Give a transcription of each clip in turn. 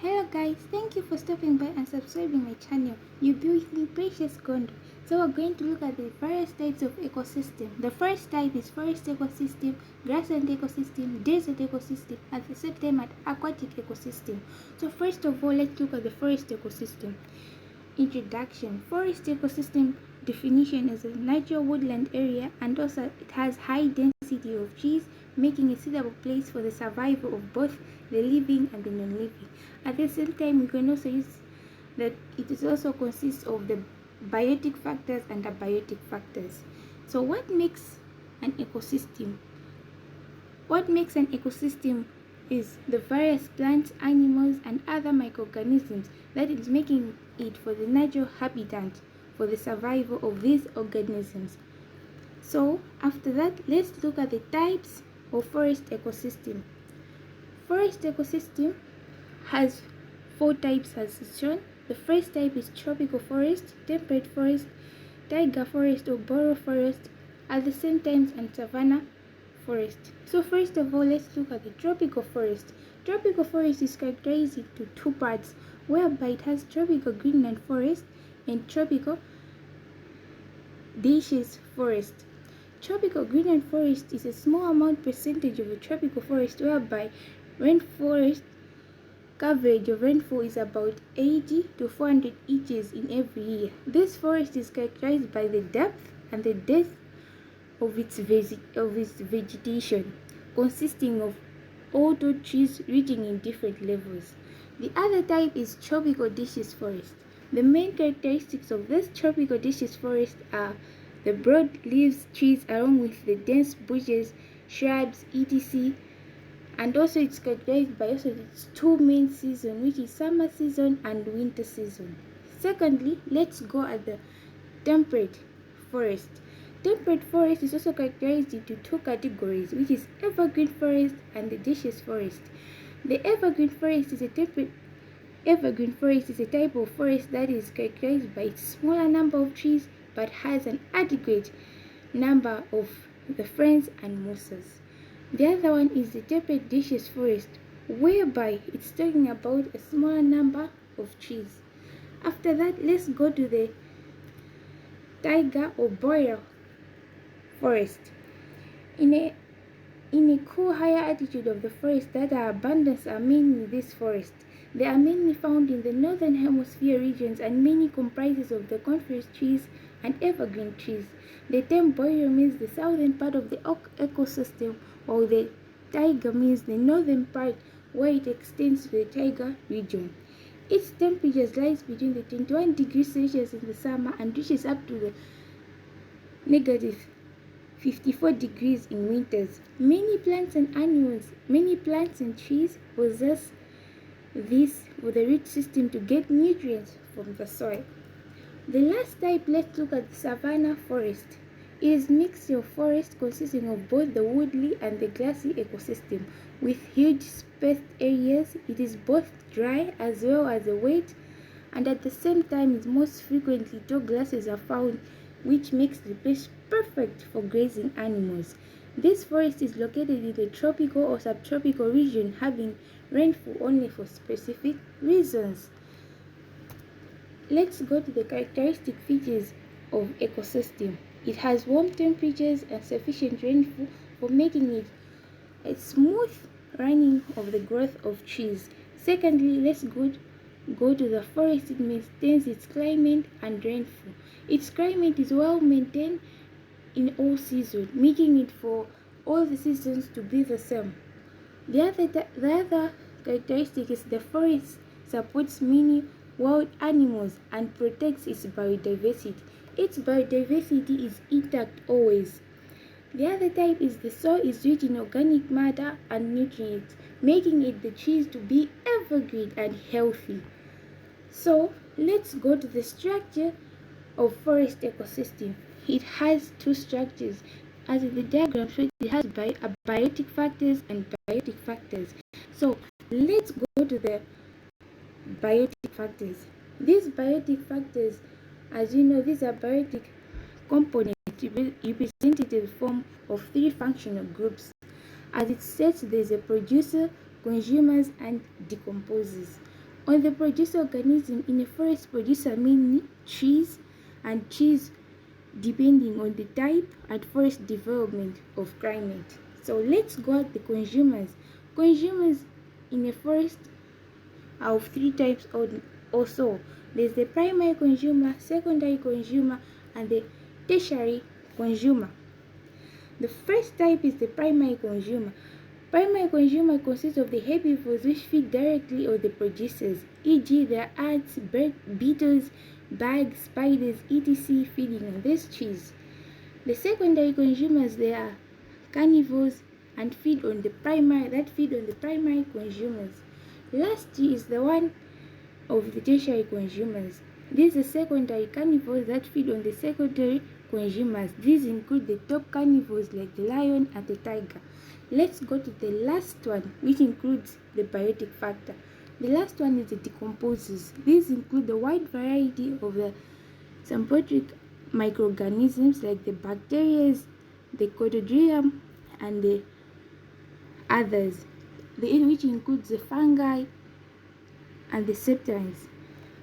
Hello guys, thank you for stopping by and subscribing my channel. You'll be with me, Precious Gondo. So we're going to look at the various types of ecosystem. The first type is forest ecosystem, grassland ecosystem, desert ecosystem, at the same time aquatic ecosystem. So first of all, let's look at the forest ecosystem. Introduction. Forest ecosystem definition is a natural woodland area, and also it has high density of trees, making a suitable place for the survival of both the living and the non-living. At the same time, we can also use that it is also consists of the biotic factors and abiotic factors. So what makes an ecosystem? What makes an ecosystem is the various plants, animals, and other microorganisms that is making it for the natural habitat for the survival of these organisms. So after that, let's look at the types of forest ecosystem. Forest ecosystem has 4 types as shown. The first type is tropical forest, temperate forest, taiga forest or boro forest, at the same time and savanna forest. So first of all, let's look at the tropical forest. Tropical forest is characterized into 2 parts, whereby it has tropical greenland forest and tropical deciduous forest. Tropical greenland forest is a small amount percentage of a tropical forest, whereby rainforest coverage of rainfall is about 80 to 400 inches in every year. This forest is characterized by the depth and the depth of its vegetation, consisting of older trees reaching in different levels. The other type is tropical deciduous forest. The main characteristics of this tropical deciduous forest are the broad leaves trees along with the dense bushes, shrubs, etc. And also it's characterized by its 2 main seasons, which is summer season and winter season. Secondly, let's go at the temperate forest. Temperate forest is also characterized into 2 categories, which is evergreen forest and the deciduous forest. The evergreen forest is a type of forest that is characterized by its smaller number of trees but has an adequate number of the ferns and mosses. The other one is the temperate deciduous forest, whereby it's talking about a smaller number of trees. After that, let's go to the taiga or boreal forest. In a cool higher altitude of the forest that are abundant are mainly this forest. They are mainly found in the northern hemisphere regions and mainly comprises of the coniferous trees and evergreen trees. The term boreal means the southern part of the ecosystem, while the taiga means the northern part where it extends to the taiga region. Its temperature lies between the 21 degrees Celsius in the summer and reaches up to the negative 54 degrees in winters. Many plants and trees possess this with a root system to get nutrients from the soil. The last type, let's look at the savanna forest. It is a mixture of forest consisting of both the woodly and the grassy ecosystem. With huge spaced areas, it is both dry as well as wet, and at the same time, most frequently tall grasses are found, which makes the place perfect for grazing animals. This forest is located in the tropical or subtropical region, having rainfall only for specific reasons. Let's go to the characteristic features of ecosystem. It has warm temperatures and sufficient rainfall for making it a smooth running of the growth of trees. Secondly, let's go to the forest. It maintains its climate and rainfall. Its climate is well maintained in all seasons, making it for all the seasons to be the same. The other characteristic is the forest supports many wild animals and protects its biodiversity. Its biodiversity is intact always. The other type is the soil is rich in organic matter and nutrients, making it the trees to be evergreen and healthy. So let's go to the structure of forest ecosystem. It has 2 structures. As in the diagram shows, it has abiotic factors and biotic factors. So let's go to the biotic factors. These biotic factors, as you know, these are biotic components represented in the form of 3 functional groups. As it says, there's a producer, consumers, and decomposers. On the producer organism in a forest, producer mainly trees, and trees depending on the type and forest development of climate. So let's go at the consumers. Consumers in a forest are of three types or so. There's the primary consumer, secondary consumer, and the tertiary consumer. The first type is the primary consumer. Primary consumer consists of the herbivores which feed directly on the producers, e.g. there are ants, beetles, bugs, spiders, etc. feeding on these trees. The secondary consumers, they are carnivores and feed on the primary consumers. Last is the one of the tertiary consumers. These are secondary carnivores that feed on the secondary consumers. These include the top carnivores like the lion and the tiger. Let's go to the last one, which includes the biotic factor. The last one is the decomposers. These include the wide variety of the symbiotic microorganisms like the bacteria, the Cordyceps, and the others, which includes the fungi and the septines.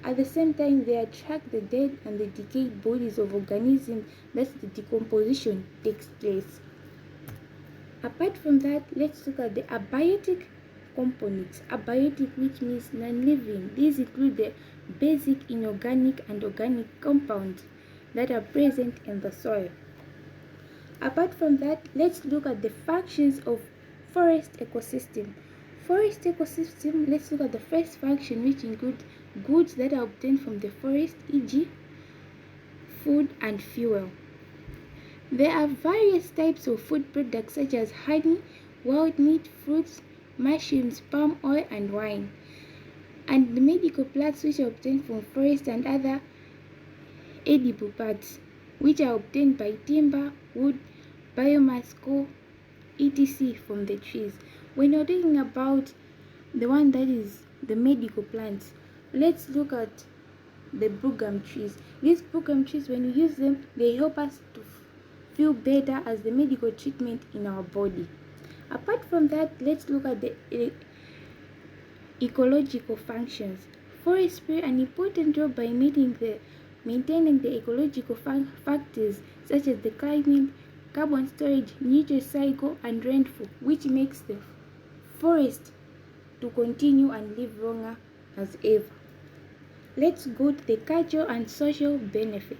At the same time, they attract the dead and the decayed bodies of organisms that the decomposition takes place. Apart from that, let's look at the abiotic components. Abiotic, which means non-living. These include the basic inorganic and organic compounds that are present in the soil. Apart from that, let's look at the functions of forest ecosystem. Forest ecosystem, let's look at the first function, which includes goods that are obtained from the forest, e.g. food and fuel. There are various types of food products such as honey, wild meat, fruits, mushrooms, palm oil, and wine. And the medical plants which are obtained from forest and other edible parts, which are obtained by timber, wood, biomass, coal, etc. from the trees. When you're talking about the one that is the medical plants, let's look at the buggum trees. These buggum trees, when you use them, they help us to feel better as the medical treatment in our body. Apart from that, let's look at the ecological functions. Forests play an important role by maintaining the ecological factors such as the climate, carbon storage, nutrient cycle, and rainfall, which makes the forest to continue and live longer as ever. Let's go to the cultural and social benefit.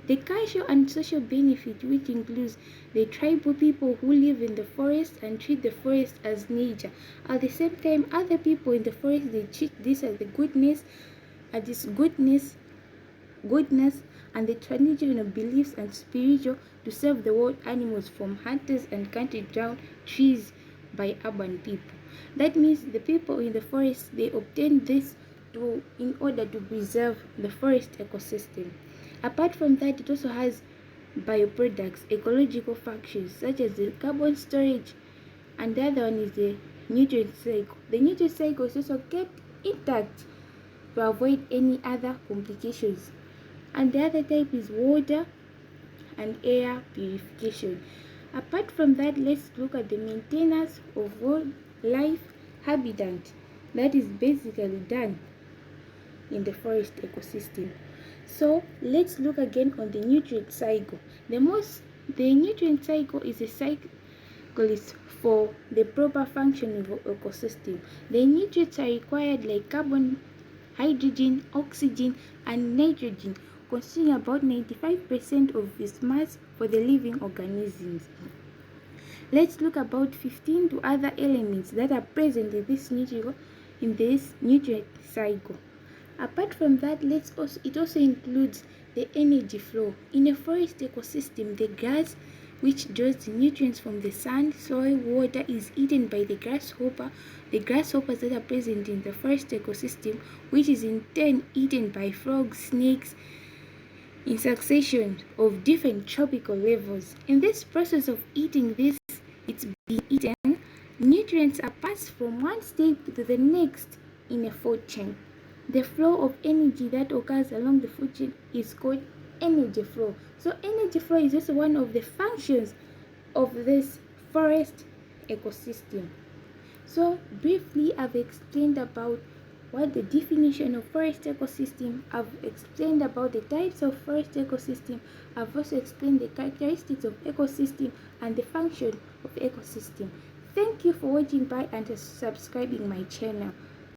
The cultural and social benefit, which includes the tribal people who live in the forest and treat the forest as nature. At the same time, other people in the forest, they treat this as the goodness and the traditional beliefs and spiritual to save the wild animals from hunters and cutting down trees by urban people. That means the people in the forest, they obtain this in order to preserve the forest ecosystem. Apart from that, it also has bioproducts, ecological functions such as the carbon storage, and the other one is the nutrient cycle. The nutrient cycle is also kept intact to avoid any other complications. And the other type is water and air purification. Apart from that, let's look at the maintenance of wildlife habitat that is basically done in the forest ecosystem. So let's look again on the nutrient cycle. The nutrient cycle is a cyclist for the proper function of the ecosystem. The nutrients are required like carbon, hydrogen, oxygen, and nitrogen, constituting about 95% of its mass for the living organisms. Let's look about 15 to other elements that are present in this nutrient cycle. Apart from that, it also includes the energy flow. In a forest ecosystem, the grass, which draws the nutrients from the sun, soil, water, is eaten by the grasshoppers that are present in the forest ecosystem, which is in turn eaten by frogs, snakes, in succession of different tropical levels. In this process of eating this, it's being eaten, nutrients are passed from one step to the next in a food chain. The flow of energy that occurs along the food chain is called energy flow. So energy flow is also one of the functions of this forest ecosystem. So briefly, I've explained about what the definition of forest ecosystem. I've explained about the types of forest ecosystem. I've also explained the characteristics of ecosystem and the function of ecosystem. Thank you for watching by and subscribing my channel.